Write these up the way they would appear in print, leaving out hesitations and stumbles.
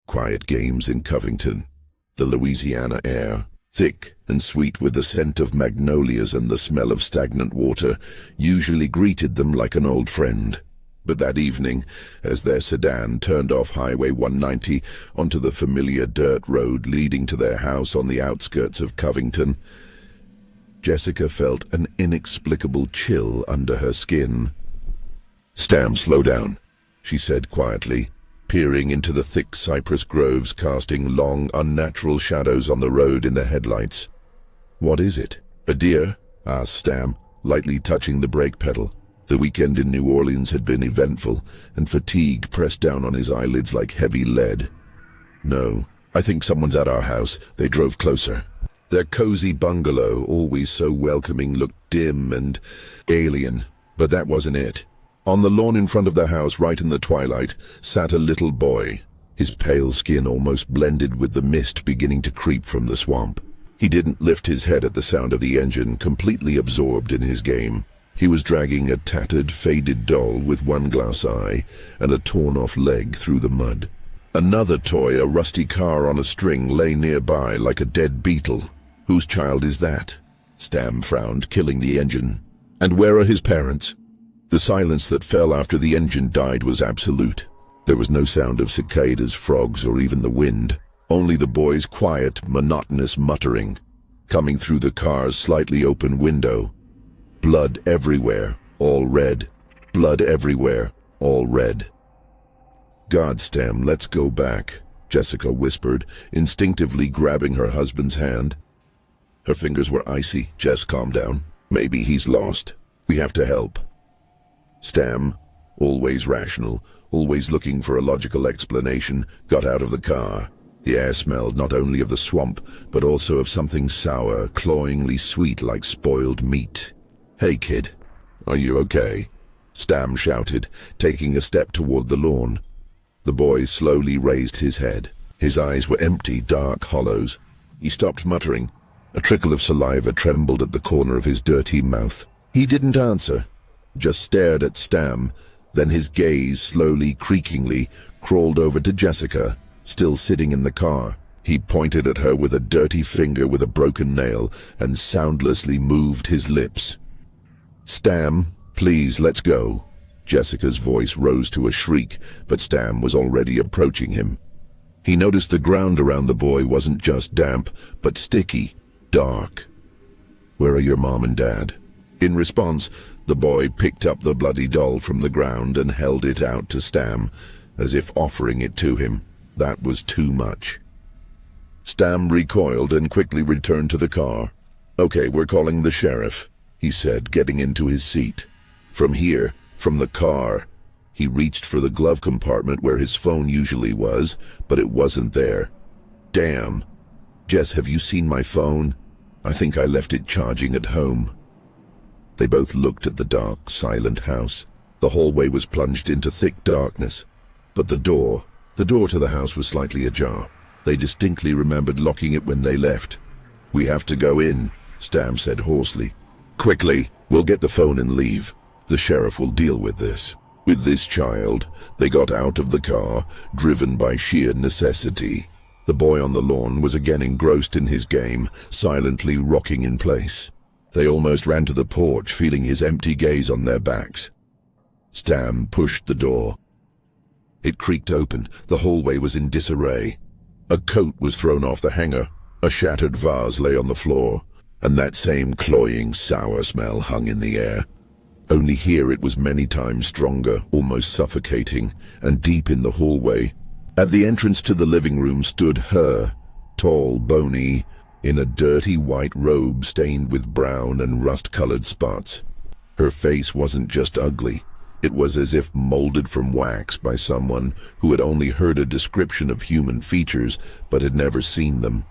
quiet games in Covington. The Louisiana air, thick and sweet with the scent of magnolias and the smell of stagnant water, usually greeted them like an old friend. But that evening, as their sedan turned off Highway 190 onto the familiar dirt road leading to their house on the outskirts of Covington, Jessica felt an inexplicable chill under her skin. "Stam, slow down," she said quietly, peering into the thick cypress groves casting long, unnatural shadows on the road in the headlights. "What is it? A deer?" asked Stam, lightly touching the brake pedal. The weekend in New Orleans had been eventful, and fatigue pressed down on his eyelids like heavy lead. "No, I think someone's at our house." They drove closer. Their cozy bungalow, always so welcoming, looked dim and alien, but that wasn't it. On the lawn in front of the house, right in the twilight, sat a little boy, his pale skin almost blended with the mist beginning to creep from the swamp. He didn't lift his head at the sound of the engine, completely absorbed in his game. He was dragging a tattered, faded doll with one glass eye and a torn-off leg through the mud. Another toy, a rusty car on a string, lay nearby like a dead beetle. "Whose child is that?" Stam frowned, killing the engine. "And where are his parents?" The silence that fell after the engine died was absolute. There was no sound of cicadas, frogs, or even the wind. Only the boy's quiet, monotonous muttering, coming through the car's slightly open window. "Blood everywhere, all red. Blood everywhere, all red." "God, Stam, let's go back," Jessica whispered, instinctively grabbing her husband's hand. Her fingers were icy. "Jess, calm down. Maybe he's lost. We have to help." Stam, always rational, always looking for a logical explanation, got out of the car. The air smelled not only of the swamp, but also of something sour, cloyingly sweet like spoiled meat. "Hey, kid, are you okay?" Stam shouted, taking a step toward the lawn. The boy slowly raised his head. His eyes were empty, dark hollows. He stopped muttering. A trickle of saliva trembled at the corner of his dirty mouth. He didn't answer, just stared at Stam. Then his gaze, slowly, creakingly, crawled over to Jessica, still sitting in the car. He pointed at her with a dirty finger with a broken nail and soundlessly moved his lips. "Stam, please, let's go." Jessica's voice rose to a shriek, but Stam was already approaching him. He noticed the ground around the boy wasn't just damp, but sticky, dark. "Where are your mom and dad?" In response, the boy picked up the bloody doll from the ground and held it out to Stam, as if offering it to him. That was too much. Stam recoiled and quickly returned to the car. "Okay, we're calling the sheriff," he said, getting into his seat. From here, from the car, he reached for the glove compartment where his phone usually was, but it wasn't there. "Damn. Jess, have you seen my phone? I think I left it charging at home." They both looked at the dark, silent house. The hallway was plunged into thick darkness, but the door to the house was slightly ajar. They distinctly remembered locking it when they left. "We have to go in," Stam said hoarsely. "Quickly, we'll get the phone and leave. The sheriff will deal with this." With this child, they got out of the car, driven by sheer necessity. The boy on the lawn was again engrossed in his game, silently rocking in place. They almost ran to the porch, feeling his empty gaze on their backs. Stam pushed the door. It creaked open. The hallway was in disarray. A coat was thrown off the hanger. A shattered vase lay on the floor, and that same cloying, sour smell hung in the air. Only here it was many times stronger, almost suffocating, and deep in the hallway. At the entrance to the living room stood her, tall, bony, in a dirty white robe stained with brown and rust-colored spots. Her face wasn't just ugly. It was as if molded from wax by someone who had only heard a description of human features but had never seen them.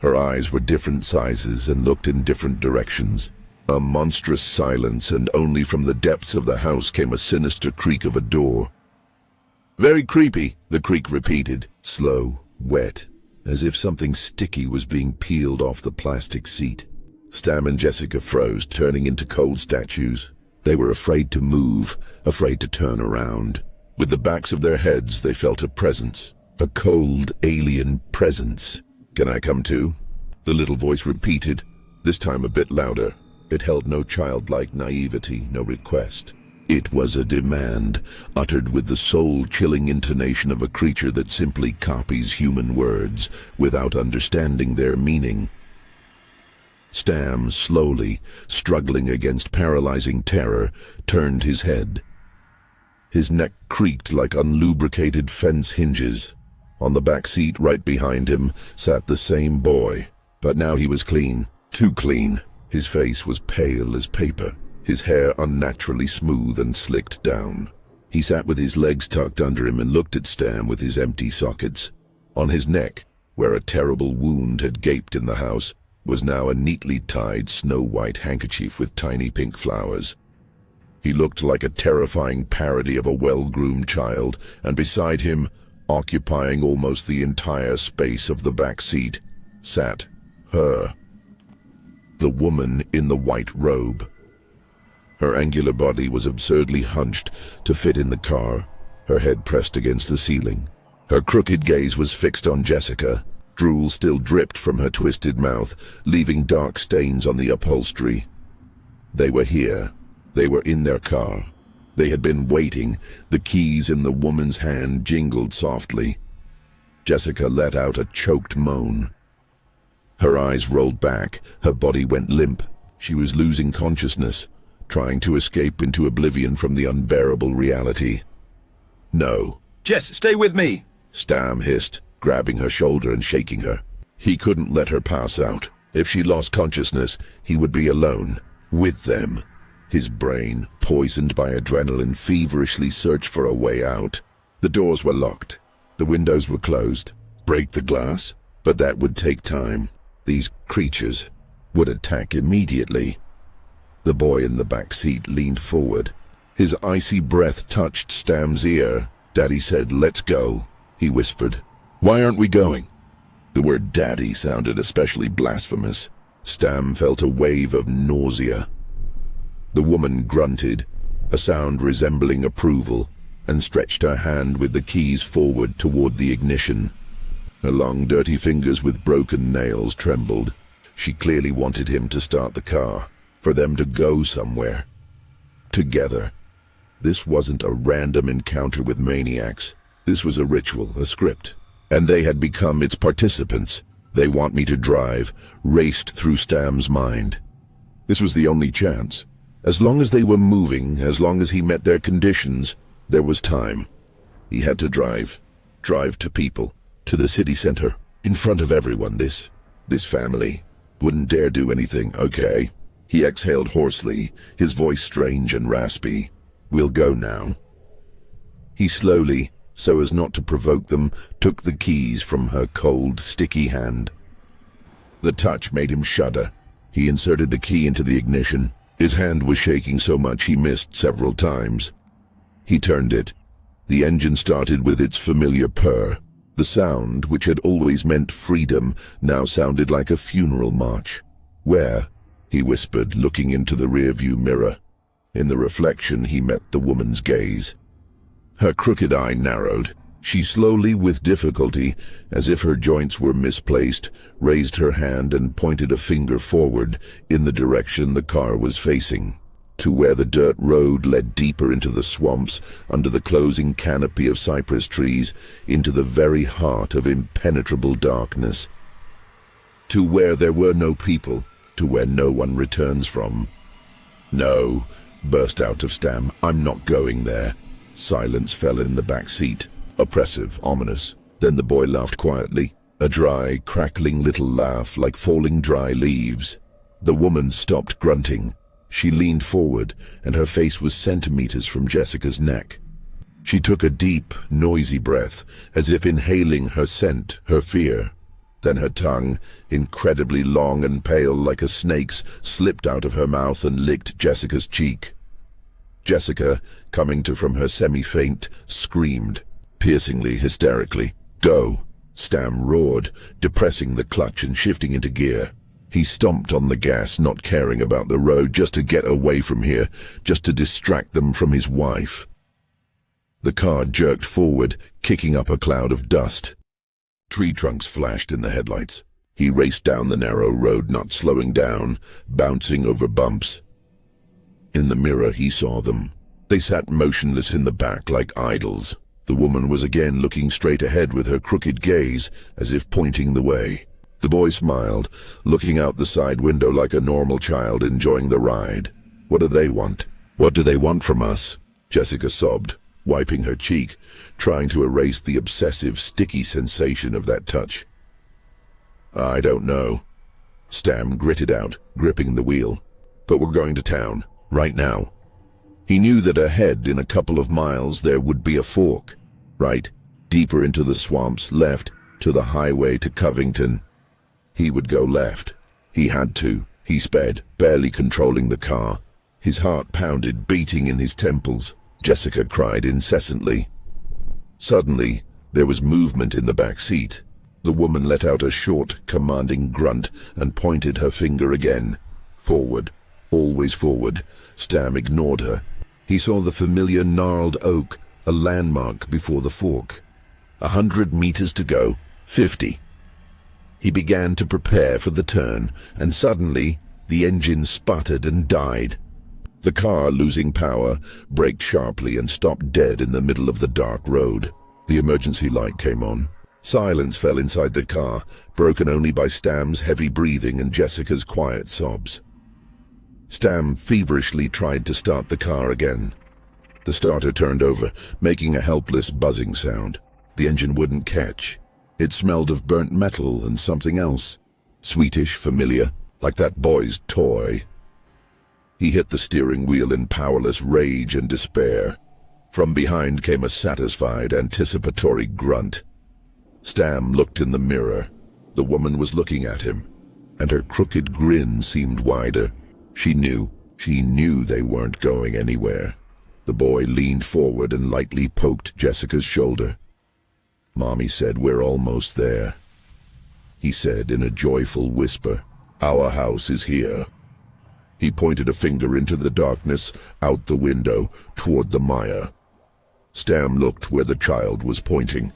Her eyes were different sizes and looked in different directions. A monstrous silence, and only from the depths of the house came a sinister creak of a door. "Very creepy," the creak repeated, slow, wet, as if something sticky was being peeled off the plastic seat. Stam and Jessica froze, turning into cold statues. They were afraid to move, afraid to turn around. With the backs of their heads, they felt a presence. A cold, alien presence. "Can I come too?" The little voice repeated, this time a bit louder. It held no childlike naivety, no request. It was a demand, uttered with the soul-chilling intonation of a creature that simply copies human words without understanding their meaning. Stam, slowly, struggling against paralyzing terror, turned his head. His neck creaked like unlubricated fence hinges. On the back seat right behind him sat the same boy, but now he was clean, too clean. His face was pale as paper, his hair unnaturally smooth and slicked down. He sat with his legs tucked under him and looked at Stam with his empty sockets. On his neck, where a terrible wound had gaped in the house, was now a neatly tied snow-white handkerchief with tiny pink flowers. He looked like a terrifying parody of a well-groomed child, and beside him, occupying almost the entire space of the back seat, sat her. The woman in the white robe. Her angular body was absurdly hunched to fit in the car, her head pressed against the ceiling. Her crooked gaze was fixed on Jessica. Drool still dripped from her twisted mouth, leaving dark stains on the upholstery. They were here. They were in their car. They had been waiting. The keys in the woman's hand jingled softly. Jessica let out a choked moan. Her eyes rolled back. Her body went limp. She was losing consciousness, trying to escape into oblivion from the unbearable reality. "No." "Jess, stay with me," Stam hissed, grabbing her shoulder and shaking her. He couldn't let her pass out. If she lost consciousness, he would be alone, with them. His brain, poisoned by adrenaline, feverishly searched for a way out. The doors were locked. The windows were closed. Break the glass? But that would take time. These creatures would attack immediately. The boy in the back seat leaned forward. His icy breath touched Stam's ear. "Daddy said, let's go," he whispered. "Why aren't we going?" The word daddy sounded especially blasphemous. Stam felt a wave of nausea. The woman grunted, a sound resembling approval, and stretched her hand with the keys forward toward the ignition. Her long, dirty fingers with broken nails trembled. She clearly wanted him to start the car, for them to go somewhere. Together. This wasn't a random encounter with maniacs. This was a ritual, a script. And they had become its participants. "They want me to drive," raced through Stam's mind. This was the only chance. As long as they were moving, as long as he met their conditions, there was time. He had to drive. Drive to people. To the city center. In front of everyone. This family. Wouldn't dare do anything, okay? He exhaled hoarsely, his voice strange and raspy. "We'll go now." He slowly, so as not to provoke them, took the keys from her cold, sticky hand. The touch made him shudder. He inserted the key into the ignition. His hand was shaking so much he missed several times. He turned it. The engine started with its familiar purr. The sound, which had always meant freedom, now sounded like a funeral march. "Where?" he whispered, looking into the rearview mirror. In the reflection, he met the woman's gaze. Her crooked eye narrowed. She slowly, with difficulty, as if her joints were misplaced, raised her hand and pointed a finger forward in the direction the car was facing, to where the dirt road led deeper into the swamps, under the closing canopy of cypress trees, into the very heart of impenetrable darkness. To where there were no people, to where no one returns from. "No," burst out of Stam, "I'm not going there." Silence fell in the back seat, oppressive, ominous. Then the boy laughed quietly, a dry, crackling little laugh like falling dry leaves. The woman stopped grunting. She leaned forward, and her face was centimeters from Jessica's neck. She took a deep, noisy breath, as if inhaling her scent, her fear. Then her tongue, incredibly long and pale like a snake's, slipped out of her mouth and licked Jessica's cheek. Jessica, coming to from her semi-faint, screamed, piercingly, hysterically. "Go!" Stam roared, depressing the clutch and shifting into gear. He stomped on the gas, not caring about the road, just to get away from here, just to distract them from his wife. The car jerked forward, kicking up a cloud of dust. Tree trunks flashed in the headlights. He raced down the narrow road, not slowing down, bouncing over bumps. In the mirror, he saw them. They sat motionless in the back like idols. The woman was again looking straight ahead with her crooked gaze, as if pointing the way. The boy smiled, looking out the side window like a normal child enjoying the ride. What do they want? What do they want from us? Jessica sobbed, wiping her cheek, trying to erase the obsessive, sticky sensation of that touch. I don't know. Stam gritted out, gripping the wheel. But we're going to town, right now. He knew that ahead, in a couple of miles, there would be a fork. Right, deeper into the swamps, left, to the highway to Covington. He would go left. He had to. He sped, barely controlling the car. His heart pounded, beating in his temples. Jessica cried incessantly. Suddenly, there was movement in the back seat. The woman let out a short, commanding grunt and pointed her finger again. Forward. Always forward. Stam ignored her. He saw the familiar gnarled oak, a landmark before the fork. 100 meters to go. 50. He began to prepare for the turn, and suddenly, the engine sputtered and died. The car, losing power, braked sharply and stopped dead in the middle of the dark road. The emergency light came on. Silence fell inside the car, broken only by Stam's heavy breathing and Jessica's quiet sobs. Stam feverishly tried to start the car again. The starter turned over, making a helpless buzzing sound. The engine wouldn't catch. It smelled of burnt metal and something else. Sweetish, familiar, like that boy's toy. He hit the steering wheel in powerless rage and despair. From behind came a satisfied, anticipatory grunt. Stam looked in the mirror. The woman was looking at him, and her crooked grin seemed wider. She knew they weren't going anywhere. The boy leaned forward and lightly poked Jessica's shoulder. Mommy said we're almost there. He said in a joyful whisper, our house is here. He pointed a finger into the darkness, out the window, toward the mire. Stam looked where the child was pointing.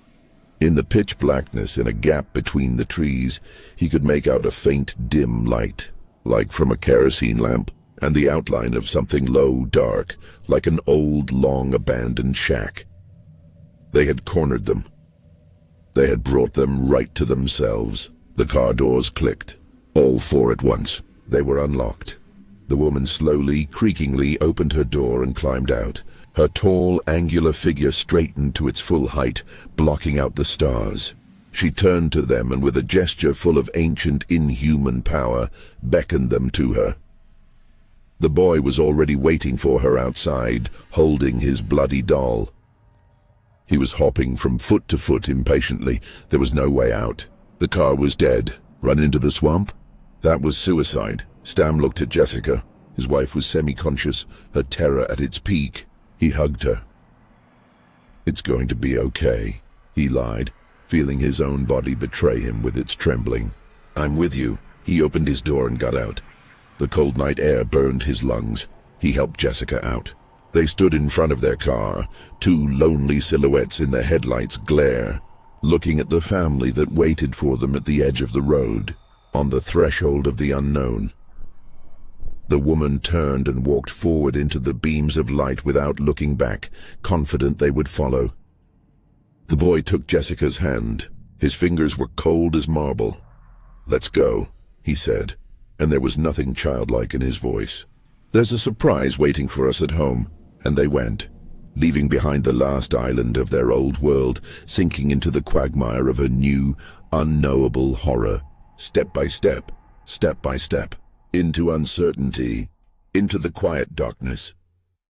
In the pitch blackness, in a gap between the trees, he could make out a faint, dim light, like from a kerosene lamp, and the outline of something low, dark, like an old, long-abandoned shack. They had cornered them. They had brought them right to themselves. The car doors clicked, all four at once. They were unlocked. The woman slowly, creakingly opened her door and climbed out. Her tall, angular figure straightened to its full height, blocking out the stars. She turned to them and with a gesture full of ancient, inhuman power, beckoned them to her. The boy was already waiting for her outside, holding his bloody doll. He was hopping from foot to foot impatiently. There was no way out. The car was dead. Run into the swamp? That was suicide. Stam looked at Jessica. His wife was semi-conscious, her terror at its peak. He hugged her. It's going to be okay, he lied, feeling his own body betray him with its trembling. I'm with you. He opened his door and got out. The cold night air burned his lungs. He helped Jessica out. They stood in front of their car, two lonely silhouettes in the headlights' glare, looking at the family that waited for them at the edge of the road, on the threshold of the unknown. The woman turned and walked forward into the beams of light without looking back, confident they would follow. The boy took Jessica's hand. His fingers were cold as marble. Let's go, he said, and there was nothing childlike in his voice. There's a surprise waiting for us at home. And they went, leaving behind the last island of their old world, sinking into the quagmire of a new, unknowable horror, step by step, into uncertainty, into the quiet darkness.